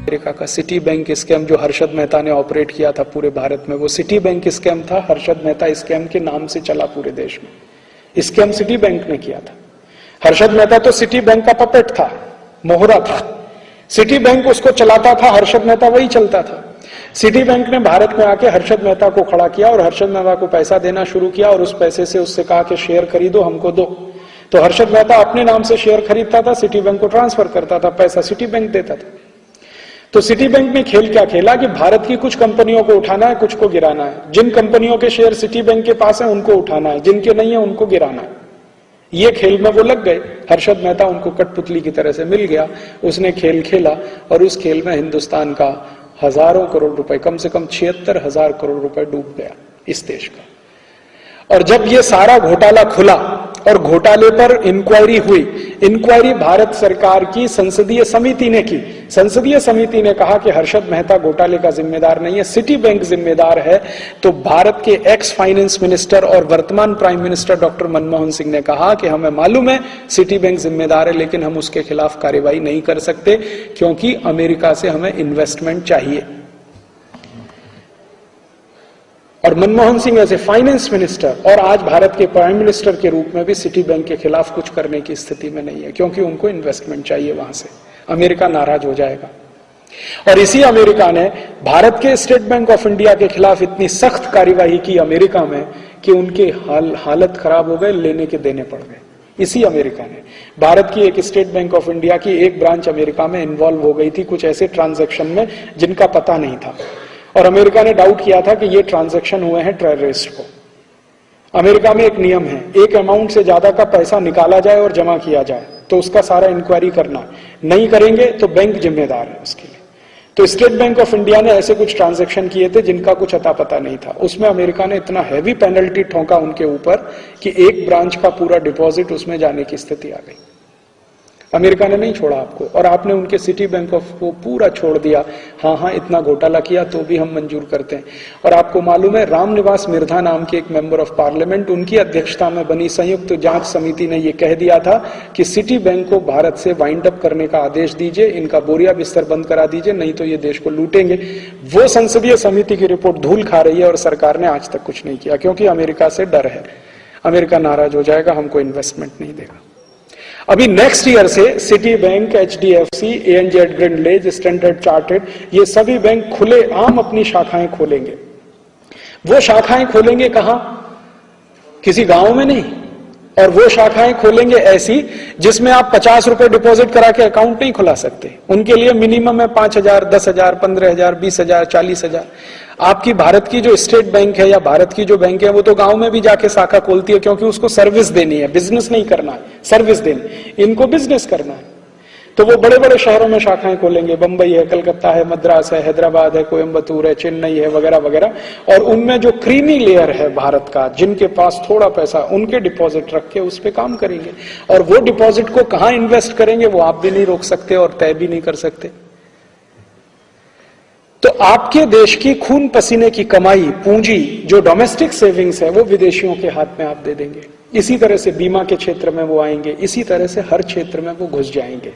America का city bank scam जो हर्षद मेहता ने ऑपरेट किया था पूरे भारत में, वो सिटी बैंक स्कैम था। हर्षद मेहता स्कैम के नाम से चला पूरे देश में। स्कैम सिटी बैंक ने किया था। हर्षद मेहता तो सिटी बैंक का पपेट था, मोहरा था। सिटी बैंक उसको चलाता था, हर्षद मेहता वही चलता था। सिटी बैंक ने भारत में आके हर्षद मेहता को खड़ा किया और हर्षद मेहता को पैसा देना शुरू किया और उस पैसे से उससे कहा कि शेयर खरीदो, हमको दो। तो हर्षद मेहता अपने नाम से शेयर खरीदता था, सिटी बैंक को ट्रांसफर करता था, पैसा सिटी बैंक देता था। तो सिटी बैंक ने खेल क्या खेला कि भारत की कुछ कंपनियों को उठाना है, कुछ को गिराना है। जिन कंपनियों के शेयर सिटी बैंक के पास है उनको उठाना है, जिनके नहीं है उनको गिराना है। ये खेल में वो लग गए। हर्षद मेहता उनको कठपुतली की तरह से मिल गया, उसने खेल खेला और उस खेल में हिंदुस्तान का हजारों करोड़ रुपए, कम से कम 76,000 करोड़ रुपए डूब गया इस देश का। और जब ये सारा घोटाला खुला और घोटाले पर इंक्वायरी हुई, इंक्वायरी भारत सरकार की संसदीय समिति ने की। संसदीय समिति ने कहा कि हर्षद मेहता घोटाले का जिम्मेदार नहीं है, सिटी बैंक जिम्मेदार है। तो भारत के एक्स फाइनेंस मिनिस्टर और वर्तमान prime minister doctor Manmohan Singh ने कहा कि हमें मालूम है सिटी बैंक जिम्मेदार है, लेकिन हम उसके खिलाफ कार्रवाई नहीं कर सकते क्योंकि अमेरिका से हमें इन्वेस्टमेंट चाहिए। और मनमोहन सिंह ऐसे फाइनेंस मिनिस्टर और आज भारत के प्राइम मिनिस्टर के रूप में भी सिटी बैंक के खिलाफ कुछ करने की स्थिति में नहीं है, क्योंकि उनको इन्वेस्टमेंट चाहिए वहां से। अमेरिका नाराज हो जाएगा। और इसी अमेरिका ने भारत के स्टेट बैंक ऑफ इंडिया के खिलाफ इतनी सख्त कार्यवाही की अमेरिका में कि उनके हालत खराब हो गए, लेने के देने पड़ गए। इसी अमेरिका ने, भारत की एक स्टेट बैंक ऑफ इंडिया की एक ब्रांच अमेरिका में इन्वॉल्व हो गई थी कुछ ऐसे ट्रांजैक्शन में जिनका पता नहीं था, और अमेरिका ने डाउट किया था कि ये ट्रांजैक्शन हुए हैं टेररिस्ट को। अमेरिका में एक नियम है, एक अमाउंट से ज्यादा का पैसा निकाला जाए और जमा किया जाए तो उसका सारा इंक्वायरी करना, नहीं करेंगे तो बैंक जिम्मेदार है उसके लिए। तो स्टेट बैंक ऑफ इंडिया ने ऐसे कुछ ट्रांजैक्शन किए थे जिनका कुछ अता पता नहीं था। उसमें अमेरिका ने इतना हैवी पेनल्टी ठोंका उनके ऊपर कि एक ब्रांच का पूरा डिपॉजिट उसमें जाने की स्थिति आ गई। अमेरिका ने नहीं छोड़ा आपको, और आपने उनके सिटी बैंक ऑफ को पूरा छोड़ दिया। हाँ, इतना घोटाला किया तो भी हम मंजूर करते हैं। और आपको मालूम है, रामनिवास मिर्धा नाम के एक मेंबर ऑफ पार्लियामेंट, उनकी अध्यक्षता में बनी संयुक्त जांच समिति ने यह कह दिया था कि सिटी बैंक को भारत से वाइंड अप करने का आदेश दीजिए, इनका बोरिया बिस्तर बंद करा दीजिए, नहीं तो ये देश को लूटेंगे। वो संसदीय समिति की रिपोर्ट धूल खा रही है और सरकार ने आज तक कुछ नहीं किया, क्योंकि अमेरिका से डर है। अमेरिका नाराज हो जाएगा, हमको इन्वेस्टमेंट नहीं देगा। अभी नेक्स्ट ईयर से city bank, HDFC, ANZ Grindlays, standard chartered, ये सभी बैंक खुले आम अपनी शाखाएं खोलेंगे। वो शाखाएं खोलेंगे कहां? किसी गांव में नहीं। और वो शाखाएं खोलेंगे ऐसी जिसमें आप 50 रुपए डिपॉजिट करा के अकाउंट नहीं खुला सकते। उनके लिए मिनिमम है 5,000, 10,000, 15,000, 20,000, 40,000। आपकी भारत की जो स्टेट बैंक है या भारत की जो बैंक है वो तो गांव में भी जाके शाखा खोलती है, क्योंकि उसको सर्विस देनी है, बिजनेस नहीं करना है, सर्विस देनी। इनको बिजनेस करना है, तो वो बड़े बड़े शहरों में शाखाएं खोलेंगे। बंबई है, कलकत्ता है, मद्रास है, हैदराबाद है, कोयम्बतूर है, चेन्नई है, वगैरह वगैरह। और उनमें जो क्रीमी लेयर है भारत का, जिनके पास थोड़ा पैसा, उनके डिपॉजिट रख के उस पर काम करेंगे। और वो डिपॉजिट को कहां इन्वेस्ट करेंगे वो आप भी नहीं रोक सकते और तय भी नहीं कर सकते। तो आपके देश की खून पसीने की कमाई, पूंजी, जो डोमेस्टिक सेविंग्स है, वो विदेशियों के हाथ में आप दे देंगे। इसी तरह से बीमा के क्षेत्र में वो आएंगे, इसी तरह से हर क्षेत्र में वो घुस जाएंगे।